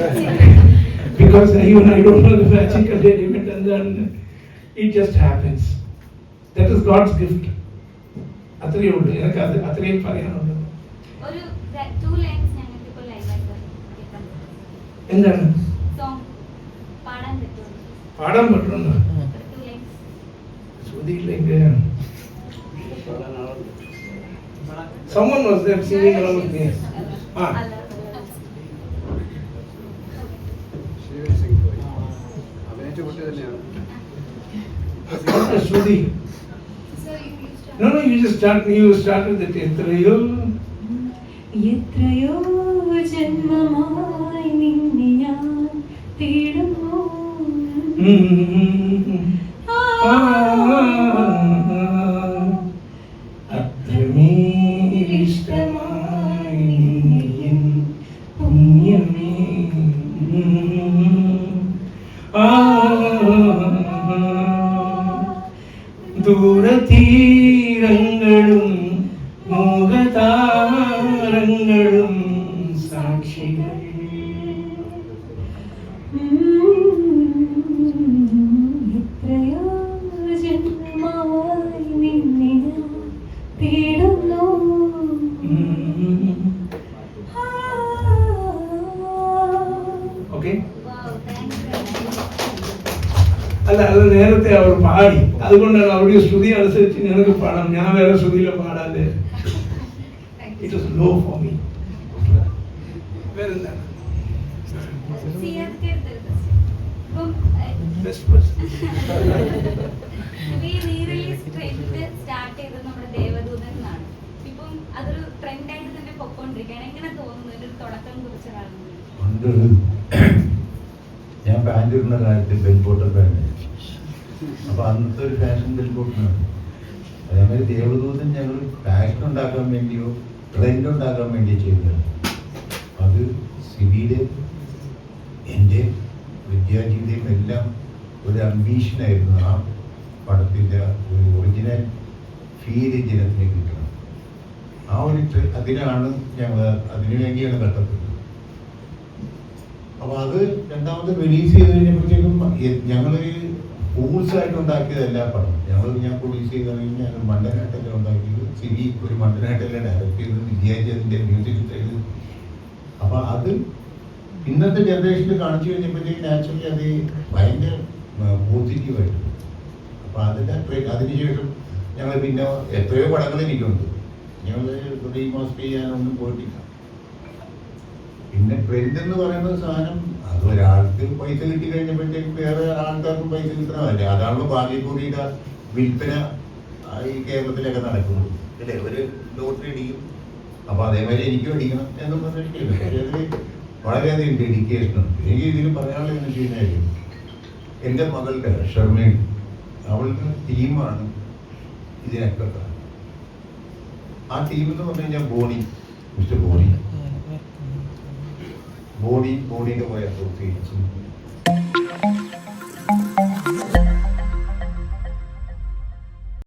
Because even I don't know the magic of the element, and then it just happens. That is God's gift. അത്രയേ ഉള്ളൂ, എനിക്ക് അത് അത്രയും പറയാനുള്ളൂ. ഒരു 2 ലൈൻസ് ഞങ്ങൾക്ക് ഇപ്പോൾ ലൈവായിട്ട് കേൾക്കാം. എന്താണ് സോങ് പാടാൻ പറ്റുമോ? പാടാൻ പറ്റുമെന്ന് 2 lines ശ്രുതിയില്ലെങ്കിൽ. Someone was there singing along with me. Shruti. No, you just start with it. Etrayo ജന്മമായി നിന്നെ ഞാൻ തേടുന്നു. അത്രമേലിഷ്ടമായി നിന്നെ പുണ്യമേ. ദൂരതീരങ്ങളും മോഹതാരങ്ങളും സാക്ഷികൾ. എത്രയോ ജന്മമായി നിന്നെ ഞാൻ തേടുന്നു. ഓക്കെ. അല്ല, അത് നേരത്തെ അവർ പാടി, അതുകൊണ്ടാണ് അവരുടെ ശ്രുതി അനുസരിച്ച് ഞങ്ങൾക്ക് പാടാം. ഞാൻ വേറെ ശ്രുതിയിലെ പാടാതെ. It was low for me. വേറെന്താണ്? സ്റ്റാർട്ട് ചെയ്തത് നമ്മുടെ ദേവദൂതൻ എന്നാണ്. ഇപ്പം അതൊരു ട്രെൻഡായിട്ട് തന്നെ പൊക്കോണ്ടിരിക്കുകയാണ്. എങ്ങനെ തോന്നുന്നു ഇതിന്റെ തുടക്കം കുറിച്ചതാണ്? ഞാൻ പാൻറ് ഇടുന്ന കാലത്ത് ബെൽബോട്ടം പാൻറ്, അപ്പൊ അന്നത്തെ ഒരു ഫാഷൻ ബെൽബോട്ടനാണ്. അതേമാതിരി ദേവദൂതൻ ഞങ്ങൾ ഫാഷൻ ഉണ്ടാക്കാൻ വേണ്ടിയോ ട്രെൻഡ് ഉണ്ടാക്കാൻ വേണ്ടിയോ ചെയ്തതാണ്. അത് സിബിയുടെ എൻ്റെ വിദ്യാജീവിതയും എല്ലാം ഒരു അംബീഷനായിരുന്നു. ആ പടത്തിൻ്റെ ഒരു ഒറിജിനൽ ഫീൽ ജനത്തിന് കിട്ടണം. ആ ഒരു അതിനാണ് ഞങ്ങൾ അതിനുവേണ്ടിയാണ് കഷ്ടപ്പെട്ടത്. അപ്പോൾ അത് രണ്ടാമത് റിലീസ് ചെയ്ത് കഴിഞ്ഞപ്പോഴത്തേക്കും ഞങ്ങളൊരു ഫൂൾസായിട്ട് ഉണ്ടാക്കിയതല്ല പടം. ഞാൻ പ്രൊഡ്യൂസ് ചെയ്ത് കഴിഞ്ഞാൽ മണ്ടനായിട്ടല്ല ഉണ്ടാക്കിയത്. സിബി ഒരു മണ്ടനായിട്ടല്ല ഡയറക്റ്റ് ചെയ്ത്, വിദ്യാജി അതിൻ്റെ മ്യൂസിക് ചെയ്ത്. അപ്പോൾ അത് ഇന്നത്തെ ജനറേഷനിൽ കാണിച്ചു കഴിഞ്ഞപ്പോഴത്തേക്കും നാച്ചുറലി അത് ഭയങ്കര പോസിറ്റീവായിട്ട്. അപ്പോൾ അതിനുശേഷം ഞങ്ങൾ പിന്നെ എത്രയോ പടങ്ങൾ എനിക്കുണ്ട്. ഞങ്ങൾ റീമാസ്റ്റർ ചെയ്യാനൊന്നും പോയിട്ടില്ല. പിന്നെ ട്രെൻഡ് എന്ന് പറയുന്ന സാധനം അത് ഒരാൾക്ക് പൈസ കിട്ടി കഴിഞ്ഞപ്പോഴത്തേക്ക് വേറെ ആൾക്കാർക്കും പൈസ കിട്ടണമല്ലേ. അതാണല്ലോ ഭാഗ്യക്കൂടിയുടെ വിൽപ്പന ഈ കേരളത്തിലൊക്കെ നടക്കുന്നത് അല്ലേ. ഒരു ലോട്ടറി അടിക്കും, അപ്പോൾ അതേമാതിരി എനിക്കും അടിക്കണം എന്ന് പറഞ്ഞിരിക്കില്ല. അതിൽ വളരെയധികം ഡെഡിക്കേഷനുണ്ട്. എനിക്ക് ഇതിൽ പറയാനുള്ളത് എന്ന് വെച്ച് കഴിഞ്ഞാൽ എൻ്റെ മകളുടെ ഷർമീൻ, അവളുടെ ടീമാണ് ഇതിനൊക്കെ. ആ ടീം എന്ന് പറഞ്ഞു കഴിഞ്ഞാൽ മിസ്റ്റർ ബോണിയുടെ പോയ അസോസിയേറ്റ്സും